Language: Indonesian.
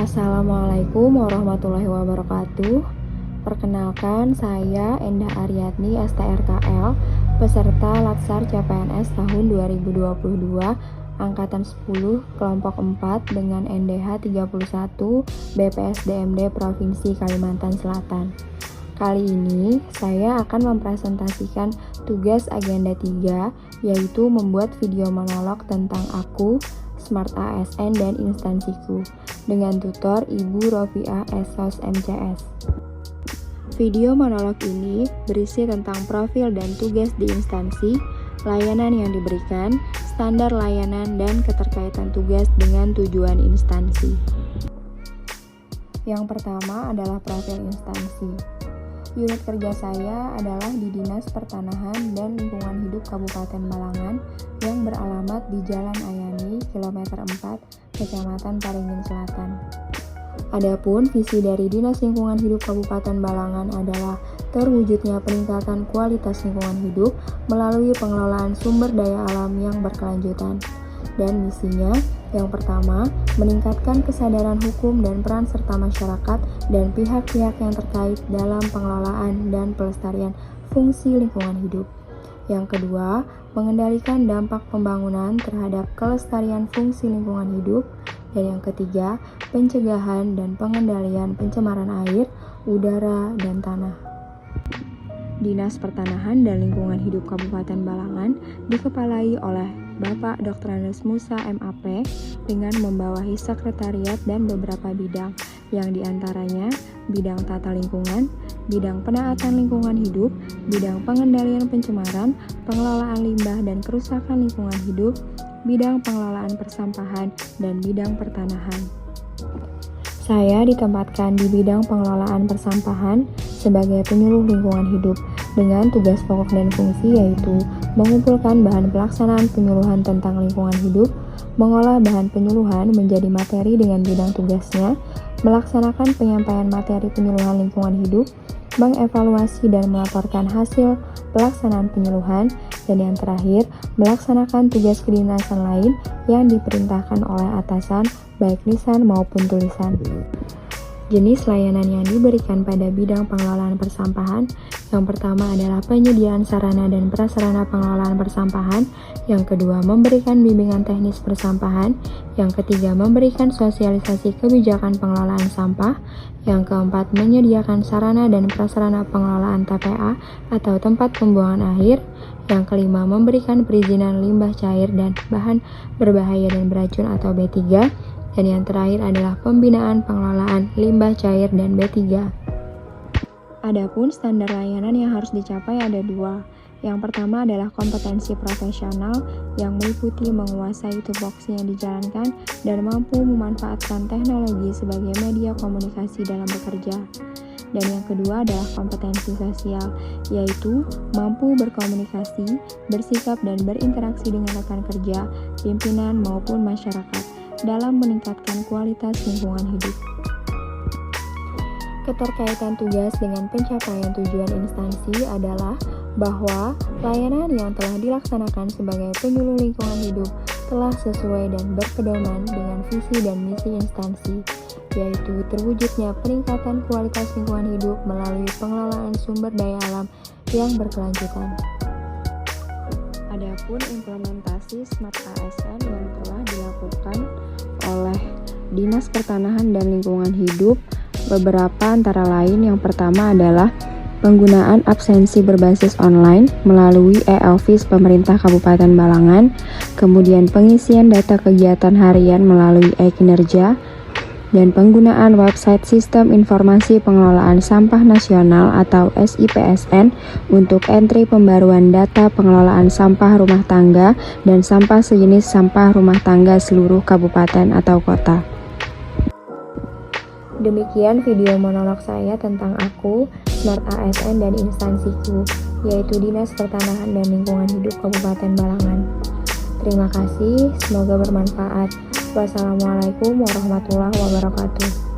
Assalamualaikum warahmatullahi wabarakatuh. Perkenalkan, saya Endah Aryatni STRKL, peserta Latsar CPNS tahun 2022, Angkatan 10, Kelompok 4 dengan NDH 31, BPSDMD Provinsi Kalimantan Selatan. Kali ini, saya akan mempresentasikan tugas agenda 3, yaitu membuat video monolog tentang aku, Smart ASN dan instansiku dengan tutor Ibu Rofiah Esos MCS. Video monolog ini berisi tentang profil dan tugas di instansi, layanan yang diberikan, standar layanan, dan keterkaitan tugas dengan tujuan instansi. Yang pertama adalah profil instansi. Unit kerja saya adalah di Dinas Pertanahan dan Lingkungan Hidup Kabupaten Balangan yang beralamat di Jalan Ayani, kilometer 4, Kecamatan Paringin Selatan. Adapun visi dari Dinas Lingkungan Hidup Kabupaten Balangan adalah terwujudnya peningkatan kualitas lingkungan hidup melalui pengelolaan sumber daya alam yang berkelanjutan. Dan misinya, yang pertama, meningkatkan kesadaran hukum dan peran serta masyarakat dan pihak-pihak yang terkait dalam pengelolaan dan pelestarian fungsi lingkungan hidup. Yang kedua, mengendalikan dampak pembangunan terhadap kelestarian fungsi lingkungan hidup. Dan yang ketiga, pencegahan dan pengendalian pencemaran air, udara, dan tanah. Dinas Pertanahan dan Lingkungan Hidup Kabupaten Balangan dikepalai oleh Bapak Dr. Andes Musa MAP dengan membawahi sekretariat dan beberapa bidang yang diantaranya bidang tata lingkungan, bidang penaatan lingkungan hidup, bidang pengendalian pencemaran, pengelolaan limbah dan kerusakan lingkungan hidup, bidang pengelolaan persampahan, dan bidang pertanahan. Saya ditempatkan di bidang pengelolaan persampahan sebagai penyuluh lingkungan hidup dengan tugas pokok dan fungsi yaitu mengumpulkan bahan pelaksanaan penyuluhan tentang lingkungan hidup, mengolah bahan penyuluhan menjadi materi dengan bidang tugasnya, melaksanakan penyampaian materi penyuluhan lingkungan hidup, mengevaluasi dan melaporkan hasil pelaksanaan penyuluhan, dan yang terakhir, melaksanakan tugas kedinasan lain yang diperintahkan oleh atasan, baik lisan maupun tulisan. Jenis layanan yang diberikan pada bidang pengelolaan persampahan, yang pertama adalah penyediaan sarana dan prasarana pengelolaan persampahan, yang kedua memberikan bimbingan teknis persampahan, yang ketiga memberikan sosialisasi kebijakan pengelolaan sampah, yang keempat menyediakan sarana dan prasarana pengelolaan TPA atau tempat pembuangan akhir, yang kelima memberikan perizinan limbah cair dan bahan berbahaya dan beracun atau B3, dan yang terakhir adalah pembinaan pengelolaan limbah cair dan B3. Adapun standar layanan yang harus dicapai ada dua. Yang pertama adalah kompetensi profesional yang meliputi menguasai tupoksi yang dijalankan dan mampu memanfaatkan teknologi sebagai media komunikasi dalam bekerja. Dan yang kedua adalah kompetensi sosial, yaitu mampu berkomunikasi, bersikap dan berinteraksi dengan rekan kerja, pimpinan maupun masyarakat dalam meningkatkan kualitas lingkungan hidup. Keterkaitan tugas dengan pencapaian tujuan instansi adalah bahwa layanan yang telah dilaksanakan sebagai penyuluh lingkungan hidup telah sesuai dan berpedoman dengan visi dan misi instansi, yaitu terwujudnya peningkatan kualitas lingkungan hidup melalui pengelolaan sumber daya alam yang berkelanjutan. Adapun implementasi Smart ASN yang telah dilakukan oleh Dinas Pertanahan dan Lingkungan Hidup, beberapa antara lain yang pertama adalah penggunaan absensi berbasis online melalui e-office pemerintah Kabupaten Balangan, kemudian pengisian data kegiatan harian melalui e-kinerja, dan penggunaan website Sistem Informasi Pengelolaan Sampah Nasional atau SIPSN untuk entry pembaruan data pengelolaan sampah rumah tangga dan sampah sejenis sampah rumah tangga seluruh kabupaten atau kota. Demikian video monolog saya tentang aku, Smart ASN dan instansiku, yaitu Dinas Pertanahan dan Lingkungan Hidup Kabupaten Balangan. Terima kasih, semoga bermanfaat. Wassalamualaikum warahmatullahi wabarakatuh.